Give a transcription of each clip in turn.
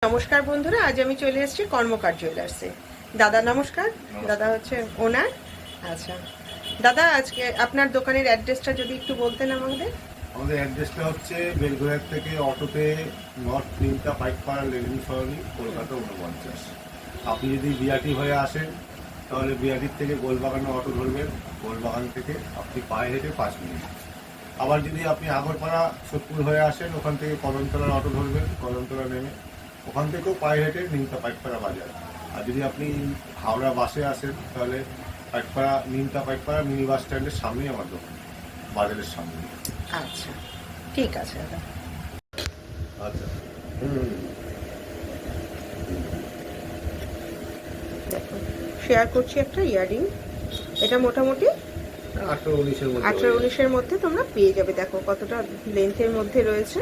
নমস্কার বন্ধুরা, আজ আমি চলে এসেছি কর্মকার জুয়েলার্সে। দাদা নমস্কার। দাদা হচ্ছে ওনার। আচ্ছা দাদা, আজকে আপনার দোকানের অ্যাড্রেসটা যদি একটু বলতেন আমাদের। আমাদের অ্যাড্রেসটা হচ্ছে বেলঘরিয়া থেকে অটোতে নর্থ নিমতা পাইকপাড়া লেনিন সরণি, কলকাতা 49। আপনি যদি বিআরটি হয়ে আসেন তাহলে বিআরটির থেকে গোলবাগানে অটো ধরবেন। গোলবাগান থেকে আপনি পায়ে হেঁটে 5 মিনিট। আবার যদি আপনি আগরপাড়া সোদপুর হয়ে আসেন, ওখান থেকে কদমতলার অটো ধরবেন। কদমতলা নেমে ওখান থেকেও পায়ে হেঁটে নিমতা পাইকপাড়া বাজার। আর যদি আপনি হাওড়া বাসে আসেন তাহলে পাইকপাড়া নিমতা পাইকপাড়া মিনি বাস স্ট্যান্ডের সামনেই আমার দোকান, বাজারের সামনে। আচ্ছা ঠিক আছে দাদা। আচ্ছা। দেখো, শেয়ার করছি একটা ইয়াররিং। এটা মোটামুটি 18-19-এর মধ্যে 18-19-এর মধ্যে তোমরা পেয়ে যাবে। দেখো কতটা লেন্থের মধ্যে রয়েছে।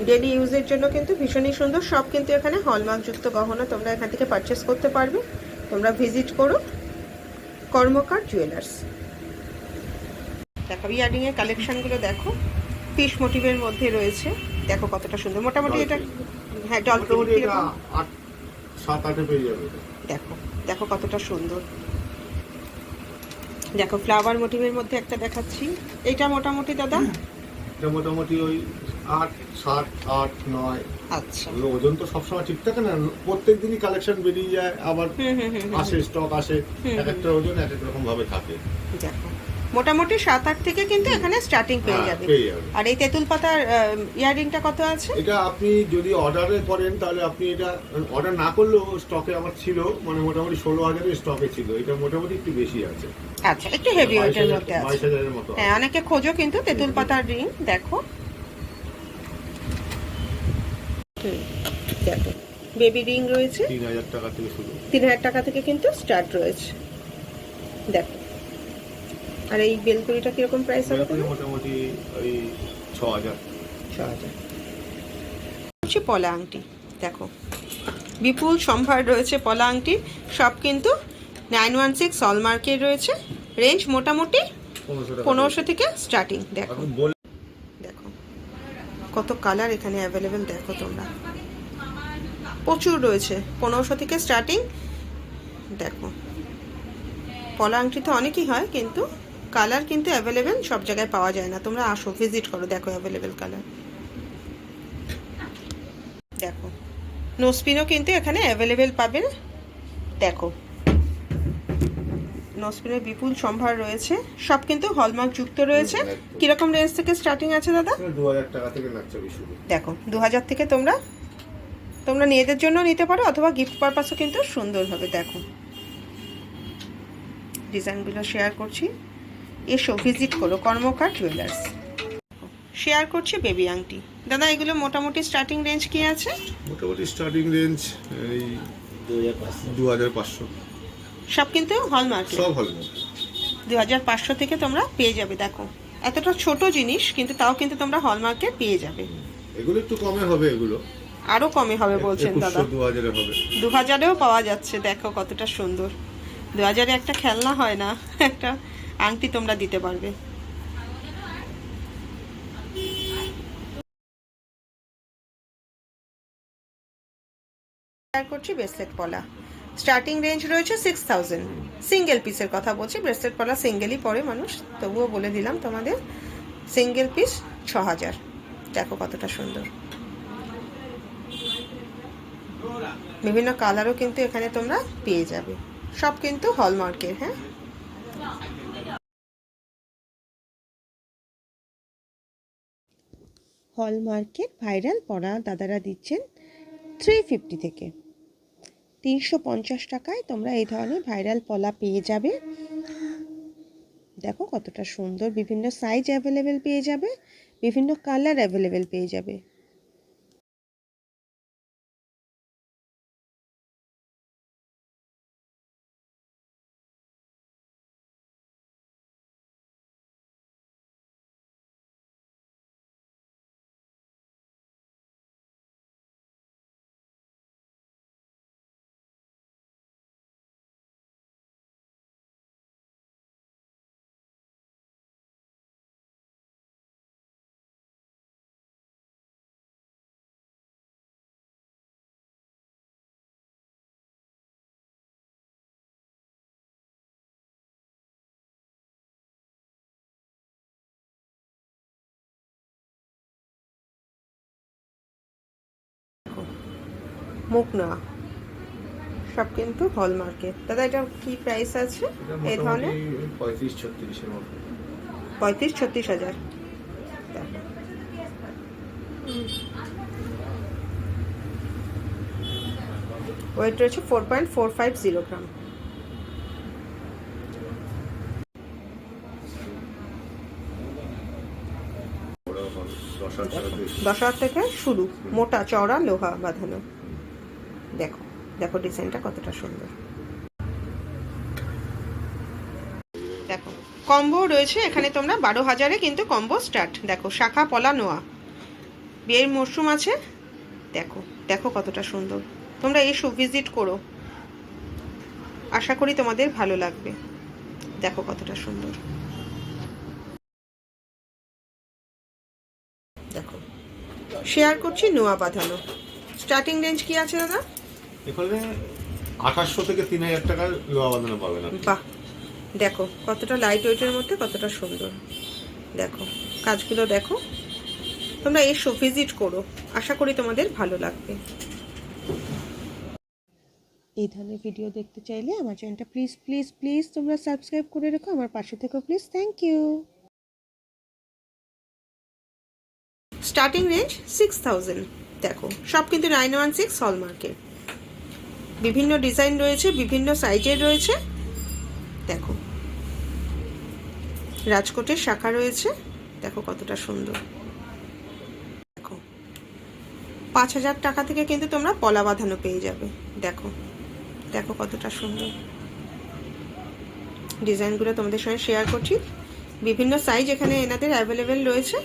ডেলি ইউজের জন্য কিন্তু ভীষণই সুন্দর। সব কিন্তু এখানে হলমার্কযুক্ত গহনা তোমরা এখান থেকে পারচেস করতে পারবে। তোমরা ভিজিট করো কর্মকার জুয়েলার্স। দেখো ইয়াররিং এর কালেকশনগুলো দেখো, ফিশ মোটিভের মধ্যে রয়েছে। দেখো কতটা সুন্দর। মোটামুটি এটা হ্যাঁ ডলফিন। মোটামুটি এটা 7-8-এ পেয়ে যাবে। দেখো দেখো কতটা সুন্দর। দেখো ফ্লাওয়ার মোটিভের মধ্যে একটা দেখাচ্ছি। এটা মোটামুটি দাদা এটা মোটামুটি ওই 8, 7, 8, 9। আচ্ছা ওজন তো সবসময় ঠিক থাকে না, প্রত্যেক দিনই কালেকশন বেরিয়ে যায়, আবার আসে, স্টক আসে। এক একটা ওজন এক এক রকম ভাবে থাকে। দেখো মোটামুটি 7-8 থেকে কিন্তু এখানে স্টার্টিং পেয়ে যাবে। আর এই তেঁতুল পাতার ইয়াররিংটা কত আছে? এটা আপনি যদি অর্ডারে করেন তাহলে আপনি এটা অর্ডার না করলেও স্টকে আমার ছিল, মানে মোটামুটি 16,000-এর স্টকে ছিল। এটা মোটামুটি একটু বেশি আছে। আচ্ছা একটু হেভি ওয়েটের মধ্যে আছে। 22,000-এর মতো। হ্যাঁ অনেকে খোঁজো কিন্তু তেঁতুল পাতার রিং। দেখো দেখো বেবি রিং রয়েছে 3,000 টাকা থেকে শুরু। 3,000 টাকা থেকে কিন্তু স্টার্ট রয়েছে। দেখো আর এই বেলকুড়িটা কিরকম প্রাইস হবে? মোটামুটি ওই 6,000। হচ্ছে পলা আংটি। দেখো বিপুল সম্ভার রয়েছে পলা আংটি। সব কিন্তু 916 হলমার্কের রয়েছে। রেঞ্জ মোটামুটি 1500 থেকে স্টার্টিং। দেখো দেখো কত কালার এখানে অ্যাভেলেবেল। দেখো তোমরা প্রচুর রয়েছে। 1500 থেকে স্টার্টিং। দেখো পলা আংটি তো অনেকই হয়, কিন্তু কালার কিন্তু অ্যাভেলেবেল সব জায়গায় পাওয়া যায় না। তোমরা আসো, ভিজিট করো, দেখো অ্যাভেলেবেল কালার। দেখো নোসপিনও কিন্তু এখানে অ্যাভেলেবেল পাবেন। দেখো নোসপিনের বিপুল সম্ভার রয়েছে। সব কিন্তু হলমার্ক যুক্ত রয়েছে। কিরকম রেঞ্জ থেকে স্টার্টিং আছে দাদা? 2,000 টাকা থেকে নাকছবি শুরু। দেখো 2000 থেকে তোমরা নিজেদের জন্য নিতে পারো, অথবা গিফট পারপাসও কিন্তু সুন্দর হবে। দেখো ডিজাইনগুলো শেয়ার করছি। এসো ভিজিট করো কর্মকার জুয়েলার্স। শেয়ার করছি বেবি আংটি। দাদা এগুলো মোটামুটি স্টার্টিং রেঞ্জ কি আছে? মোটামুটি স্টার্টিং রেঞ্জ এই 2,500। সব কিন্তু হলমার্ক, সব হলমার্ক। 2500 থেকে তোমরা পেয়ে যাবে। দেখো এতটা ছোট জিনিস কিন্তু তাও কিন্তু তোমরা হলমার্কে পেয়ে যাবে। এগুলো একটু কমে হবে, এগুলো আরো কমে হবে বলছেন দাদা? 2,000-এ হবে। 2000-এও পাওয়া যাচ্ছে। দেখো কতটা সুন্দর। 2000-এ একটা খেলনা হয় না, একটা আংটি তোমরা দিতে পারবে। শেয়ার করছি ব্রেসলেট পলা। স্টার্টিং রেঞ্জ রয়েছে 6000। সিঙ্গেল পিসের কথা বলছি। ব্রেসলেট পলা সিঙ্গেলই পরে মানুষ, তবুও বলে দিলাম তোমাদের। Single piece 6000। দেখো কতটা সুন্দর। বিভিন্ন কালারও কিন্তু এখানে তোমরা পেয়ে যাবে। সব কিন্তু হলমার্কের। হ্যাঁ হলমার্কের ভাইরাল পড়া দাদারা দিচ্ছেন 350 থেকে 350 টাকায় তোমরা এই ধরনের ভাইরাল পলা পেয়ে যাবে। দেখো কতটা সুন্দর। বিভিন্ন সাইজ অ্যাভেলেবেল পেয়ে যাবে, বিভিন্ন কালার অ্যাভেলেবেল পেয়ে যাবে। মুখ নেওয়া, সব কিন্তু হলমার্কের। দাদা এটা কি প্রাইস আছে এই ধরনের? 35-36 মতো। 35-36 হাজার। ওয়েট রয়েছে 4.450 গ্রাম। দশ হাজার থেকে শুরু, মোটা চওড়া লোহা বাঁধানো। দেখো দেখো ডিজাইনটা কতটা সুন্দর। দেখো কম্বো রয়েছে এখানে, তোমরা 12,000-এ কিন্তু কম্বো স্টার্ট। দেখো শাখা পলা নোয়া, বিয়ের মরশুম আছে। দেখো দেখো কতটা সুন্দর। তোমরা এসো, ভিজিট করো, আশা করি তোমাদের ভালো লাগবে। দেখো কতটা সুন্দর। দেখো শেয়ার করছি নোয়া বাঁধানো। স্টার্টিং রেঞ্জ কি আছে দাদা? এখানে 2800 থেকে 3000 টাকার লোহা বাঁধানো পাবেন আপনি। বাহ, দেখো কতটা লাইট ওয়েটের মধ্যে কতটা সুন্দর। দেখো কাজগুলো দেখো, তোমরা এসো, ভিজিট করো, আশা করি তোমাদের ভালো লাগবে। এই ধরনের ভিডিও দেখতে চাইলে আমার চ্যানেলটা প্লিজ প্লিজ প্লিজ তোমরা সাবস্ক্রাইব করে রেখো, আমার পাশে থেকো please. Thank you. Starting range 6000। দেখো সব কিন্তু 916 হলমার্কের। বিভিন্ন ডিজাইন রয়েছে, বিভিন্ন সাইজের রয়েছে। দেখো রাজকোটের শাখা রয়েছে, দেখো কতটা সুন্দর। দেখো 5000 টাকা থেকে কিন্তু তোমরা পলা বাঁধানো পেয়ে যাবে। দেখো দেখো কতটা সুন্দর ডিজাইনগুলো তোমাদের সঙ্গে শেয়ার করছি। বিভিন্ন সাইজ এখানে এনাদের অ্যাভেলেবেল রয়েছে।